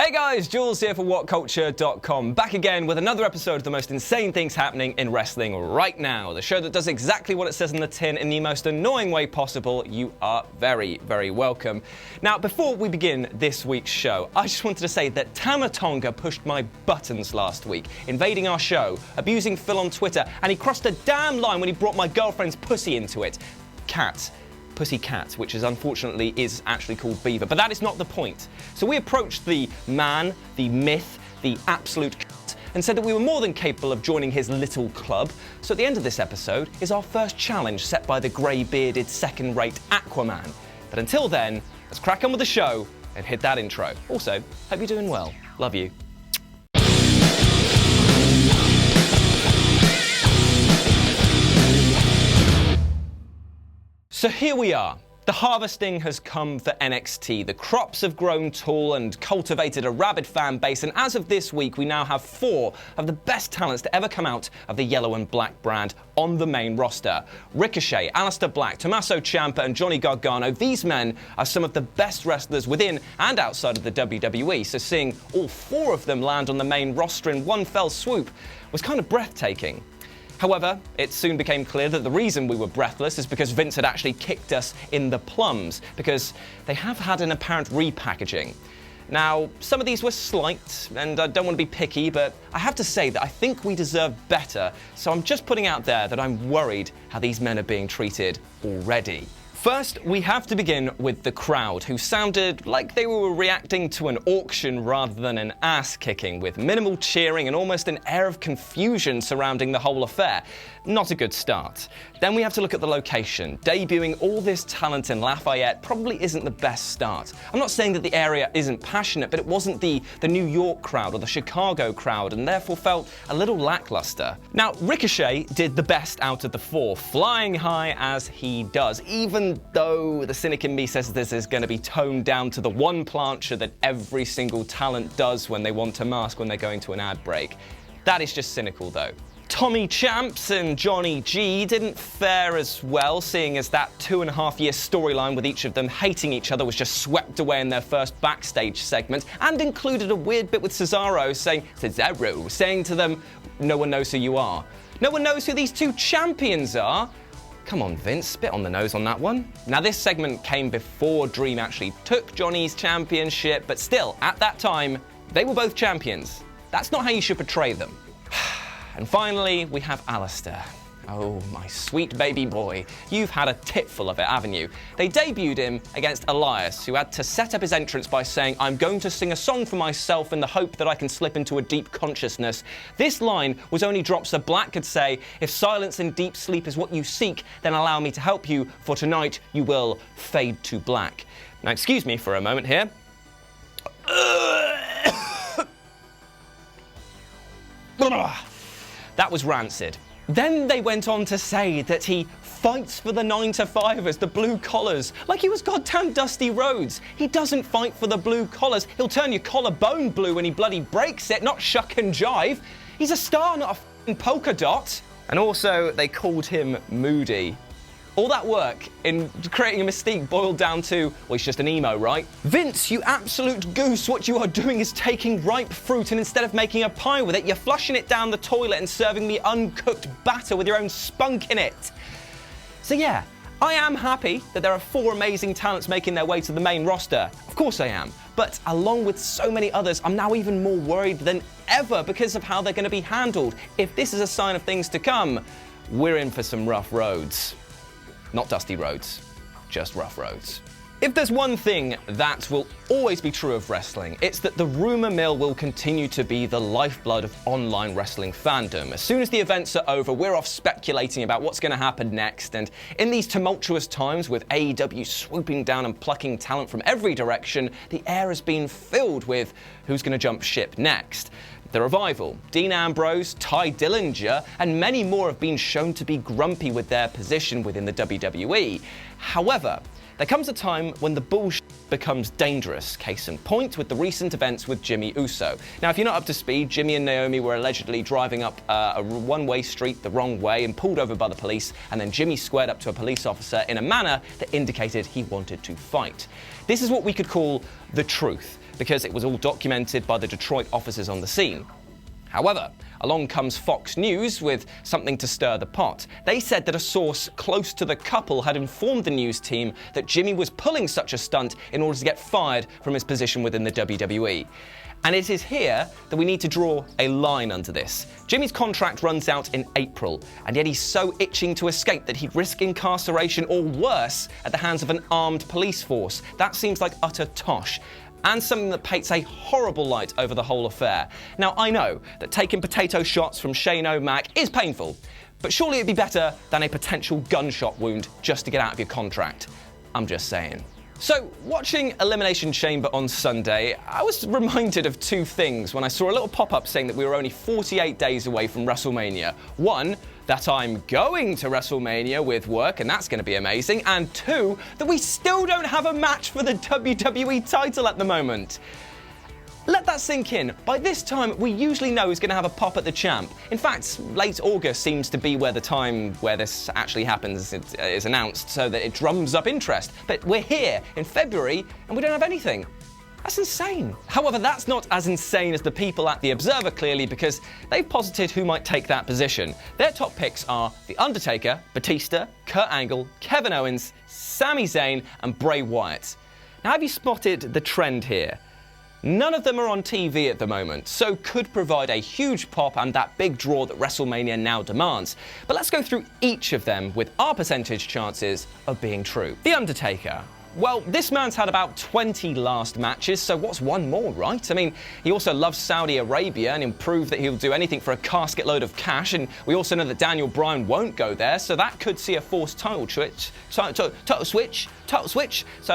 Hey guys, Jules here for WhatCulture.com, back again with another episode of the most insane things happening in wrestling right now. The show that does exactly what it says in the tin in the most annoying way possible. You are very, very welcome. Now, before we begin this week's show, I just wanted to say that Tama Tonga pushed my buttons last week, invading our show, abusing Phil on Twitter, and he crossed a damn line when he brought my girlfriend's pussy into it. Pussy cat, which unfortunately is actually called Beaver, but that is not the point. So we approached the man, the myth, the absolute cat, and said that we were more than capable of joining his little club. So at the end of this episode is our first challenge set by the grey-bearded second-rate Aquaman. But until then, let's crack on with the show and hit that intro. Also, hope you're doing well. Love you. So here we are. The harvesting has come for NXT. The crops have grown tall and cultivated a rabid fan base, and as of this week, we now have 4 of the best talents to ever come out of the yellow and black brand on the main roster. Ricochet, Aleister Black, Tommaso Ciampa, and Johnny Gargano. These men are some of the best wrestlers within and outside of the WWE, so seeing all 4 of them land on the main roster in one fell swoop was kind of breathtaking. However, it soon became clear that the reason we were breathless is because Vince had actually kicked us in the plums, because they have had an apparent repackaging. Now, some of these were slight, and I don't want to be picky, but I have to say that I think we deserve better, so I'm just putting out there that I'm worried how these men are being treated already. First, we have to begin with the crowd, who sounded like they were reacting to an auction rather than an ass-kicking, with minimal cheering and almost an air of confusion surrounding the whole affair. Not a good start. Then we have to look at the location. Debuting all this talent in Lafayette probably isn't the best start. I'm not saying that the area isn't passionate, but it wasn't the New York crowd or the Chicago crowd, and therefore felt a little lackluster. Now, Ricochet did the best out of the 4, flying high as he does, even though the cynic in me says this is going to be toned down to the one plancher that every single talent does when they want to mask when they're going to an ad break. That is just cynical, though. Tommy Champs and Johnny G didn't fare as well, seeing as that 2.5-year storyline with each of them hating each other was just swept away in their first backstage segment, and included a weird bit with Cesaro saying to them, "No one knows who you are." No one knows who these 2 champions are? Come on, Vince, spit on the nose on that one. Now, this segment came before Dream actually took Johnny's championship, but still, at that time, they were both champions. That's not how you should portray them. And finally, we have Aleister. Oh, my sweet baby boy. You've had a tipful of it, haven't you? They debuted him against Elias, who had to set up his entrance by saying, "I'm going to sing a song for myself in the hope that I can slip into a deep consciousness." This line was only dropped so Black could say, "If silence and deep sleep is what you seek, then allow me to help you, for tonight you will fade to black." Now, excuse me for a moment here. That was rancid. Then they went on to say that he fights for the 9-to-5ers, the blue collars, like he was goddamn Dusty Rhodes. He doesn't fight for the blue collars. He'll turn your collarbone blue when he bloody breaks it, not shuck and jive. He's a star, not a f***ing polka dot. And also, they called him Moody. All that work in creating a mystique boiled down to, well, he's just an emo, right? Vince, you absolute goose, what you are doing is taking ripe fruit, and instead of making a pie with it, you're flushing it down the toilet and serving me uncooked batter with your own spunk in it. So yeah, I am happy that there are 4 amazing talents making their way to the main roster. Of course I am. But along with so many others, I'm now even more worried than ever because of how they're going to be handled. If this is a sign of things to come, we're in for some rough roads. Not dusty roads, just rough roads. If there's one thing that will always be true of wrestling, it's that the rumor mill will continue to be the lifeblood of online wrestling fandom. As soon as the events are over, we're off speculating about what's going to happen next, and in these tumultuous times with AEW swooping down and plucking talent from every direction, the air has been filled with who's going to jump ship next. The Revival, Dean Ambrose, Ty Dillinger, and many more have been shown to be grumpy with their position within the WWE. However, there comes a time when the bullshit becomes dangerous, case in point with the recent events with Jimmy Uso. Now, if you're not up to speed, Jimmy and Naomi were allegedly driving up a one-way street the wrong way and pulled over by the police, and then Jimmy squared up to a police officer in a manner that indicated he wanted to fight. This is what we could call the truth. because it was all documented by the Detroit officers on the scene. However, along comes Fox News with something to stir the pot. They said that a source close to the couple had informed the news team that Jimmy was pulling such a stunt in order to get fired from his position within the WWE. And it is here that we need to draw a line under this. Jimmy's contract runs out in April, and yet he's so itching to escape that he'd risk incarceration or worse at the hands of an armed police force. That seems like utter tosh, and something that paints a horrible light over the whole affair. Now, I know that taking potato shots from Shane O'Mac is painful, but surely it'd be better than a potential gunshot wound just to get out of your contract. I'm just saying. So, watching Elimination Chamber on Sunday, I was reminded of two things when I saw a little pop-up saying that we were only 48 days away from WrestleMania. One, that I'm going to WrestleMania with work, and that's going to be amazing. And two, that we still don't have a match for the WWE title at the moment. Let that sink in. By this time, we usually know who's going to have a pop at the champ. In fact, late August seems to be where the time where this actually happens is announced, so that it drums up interest. But we're here in February, and we don't have anything. That's insane. However, that's not as insane as the people at The Observer, clearly, because they've posited who might take that position. Their top picks are The Undertaker, Batista, Kurt Angle, Kevin Owens, Sami Zayn, and Bray Wyatt. Now, have you spotted the trend here? None of them are on TV at the moment, so could provide a huge pop and that big draw that WrestleMania now demands. But let's go through each of them with our percentage chances of being true. The Undertaker. Well, this man's had about 20 last matches, so what's one more, right? I mean, he also loves Saudi Arabia and he'll prove that he'll do anything for a casket load of cash, and we also know that Daniel Bryan won't go there, so that could see a forced title switch, so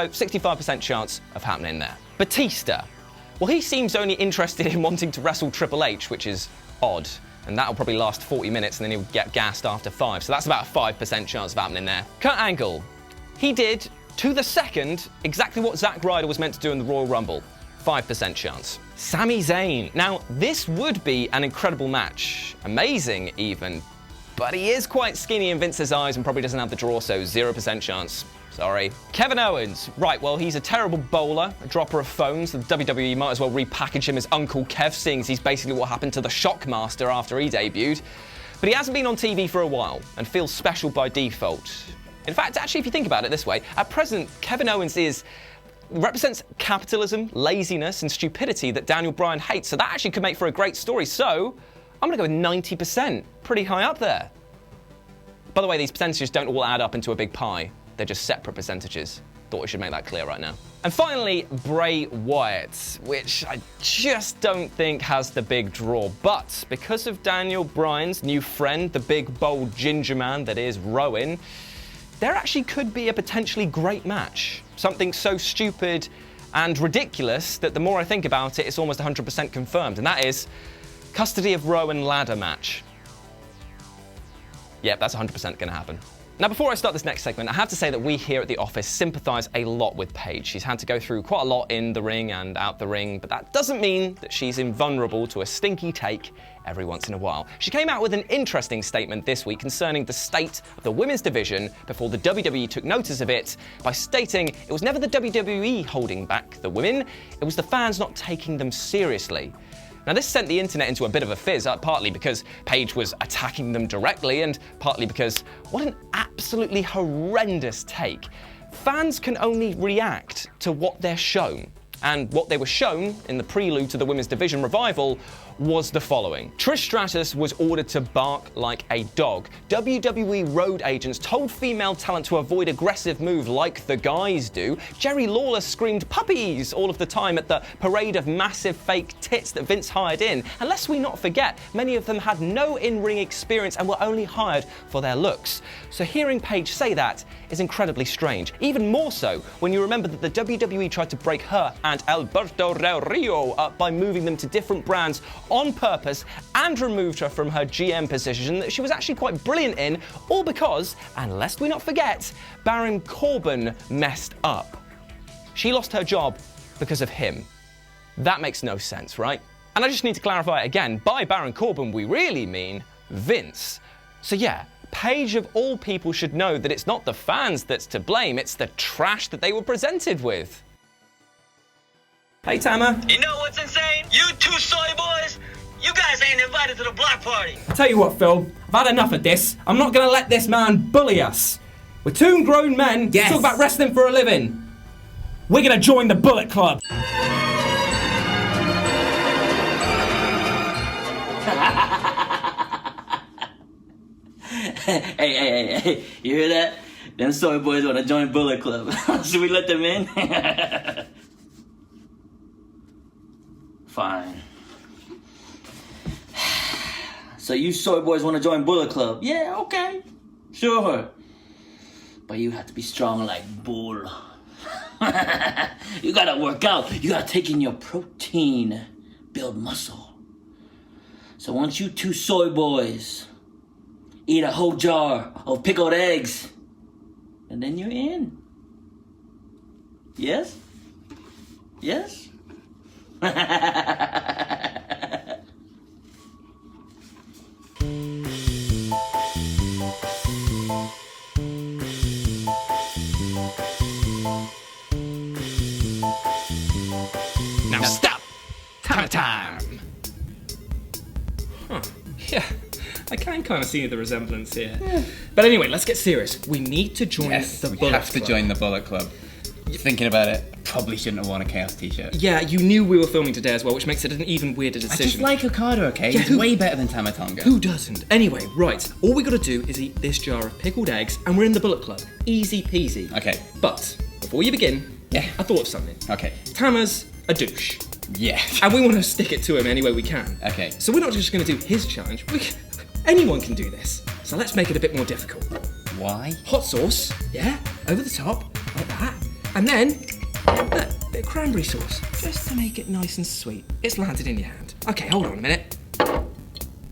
65% chance of happening there. Batista. Well, he seems only interested in wanting to wrestle Triple H, which is odd. And that'll probably last 40 minutes and then he'll get gassed after 5. So that's about a 5% chance of happening there. Kurt Angle. He did, to the second, exactly what Zack Ryder was meant to do in the Royal Rumble. 5% chance. Sami Zayn. Now, this would be an incredible match. Amazing, even. But he is quite skinny in Vince's eyes and probably doesn't have the draw, so 0% chance. Sorry. Kevin Owens. Right, well, he's a terrible bowler, a dropper of phones. The WWE might as well repackage him as Uncle Kev, seeing as he's basically what happened to the Shockmaster after he debuted. But he hasn't been on TV for a while and feels special by default. In fact, actually, if you think about it this way, at present, Kevin Owens represents capitalism, laziness, and stupidity that Daniel Bryan hates, so that actually could make for a great story. So, I'm going to go with 90%. Pretty high up there. By the way, these percentages don't all add up into a big pie. They're just separate percentages. Thought we should make that clear right now. And finally, Bray Wyatt, which I just don't think has the big draw. But because of Daniel Bryan's new friend, the big, bold ginger man that is Rowan, there actually could be a potentially great match. Something so stupid and ridiculous that the more I think about it, it's almost 100% confirmed. And that is custody of Rowan ladder match. Yep, that's 100% going to happen. Now, before I start this next segment, I have to say that we here at the office sympathise a lot with Paige. She's had to go through quite a lot in the ring and out the ring, but that doesn't mean that she's invulnerable to a stinky take every once in a while. She came out with an interesting statement this week concerning the state of the women's division before the WWE took notice of it by stating it was never the WWE holding back the women, it was the fans not taking them seriously. Now, this sent the internet into a bit of a fizz, partly because Paige was attacking them directly, and partly because what an absolutely horrendous take. Fans can only react to what they're shown. And what they were shown in the prelude to the Women's Division revival was the following. Trish Stratus was ordered to bark like a dog. WWE road agents told female talent to avoid aggressive moves like the guys do. Jerry Lawler screamed puppies all of the time at the parade of massive fake tits that Vince hired in. And lest we not forget, many of them had no in-ring experience and were only hired for their looks. So hearing Paige say that is incredibly strange. Even more so when you remember that the WWE tried to break her and Alberto Del Rio up by moving them to different brands on purpose and removed her from her GM position that she was actually quite brilliant in, all because, and lest we not forget, Baron Corbin messed up. She lost her job because of him. That makes no sense, right? And I just need to clarify again, by Baron Corbin we really mean Vince. So yeah, Paige of all people should know that it's not the fans that's to blame, it's the trash that they were presented with. Hey, Tama. You know what's insane? You two soy boys, you guys ain't invited to the block party. I'll tell you what, Phil. I've had enough of this. I'm not going to let this man bully us. We're two grown men who talk about wrestling for a living. We're going to join the Bullet Club. Hey, you hear that? Them soy boys want to join Bullet Club. Should we let them in? Fine. So you soy boys want to join Bullet Club? Yeah, okay. Sure. But you have to be strong like bull. You gotta work out. You gotta take in your protein. Build muscle. So once you two soy boys eat a whole jar of pickled eggs, and then you're in. Yes? Yes? Now stop! Time! Huh. Yeah, I can kind of see the resemblance here. Yeah. But anyway, let's get serious. We need to join the Bullet Club. We have to join the Bullet Club. Thinking about it, I probably shouldn't have worn a Chaos t-shirt. Yeah, you knew we were filming today as well, which makes it an even weirder decision. I just like Okada, okay? Yeah, He's way better than Tama Tonga. Who doesn't? Anyway, right, all we gotta do is eat this jar of pickled eggs, and we're in the Bullet Club. Easy peasy. Okay. But, before you begin, I thought of something. Okay. Tama's a douche. Yeah. And we want to stick it to him any way we can. Okay. So we're not just going to do his challenge. Anyone can do this. So let's make it a bit more difficult. Why? Hot sauce, yeah, over the top, like that. And then, a bit of cranberry sauce, just to make it nice and sweet. It's landed in your hand. Okay, hold on a minute.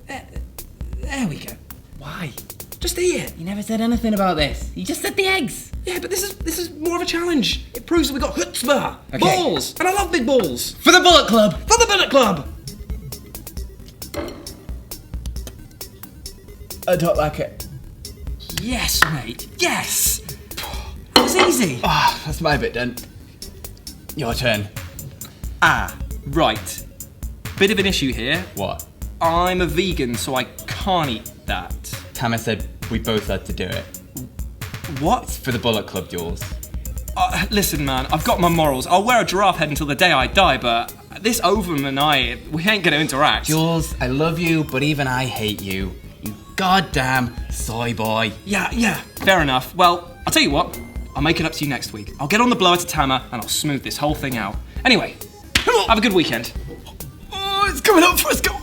There we go. Why? Just eat it. You never said anything about this. You just said the eggs. Yeah, but this is more of a challenge. It proves that we got chutzpah, Okay. balls, and I love big balls. For the Bullet Club! For the Bullet Club! I don't like it. Yes, mate. Yes. That was easy. Ah, that's my bit done. Your turn. Ah, right. Bit of an issue here. What? I'm a vegan, so I can't eat that. Tama said we both had to do it. What? For the Bullet Club, Jules. Listen, man, I've got my morals. I'll wear a giraffe head until the day I die, but this Ovum and I, we ain't gonna interact. Jules, I love you, but even I hate you. You goddamn soy boy. Yeah, fair enough. Well, I'll tell you what, I'll make it up to you next week. I'll get on the blower to Tama and I'll smooth this whole thing out. Anyway, have a good weekend. Oh, it's coming up for us, go!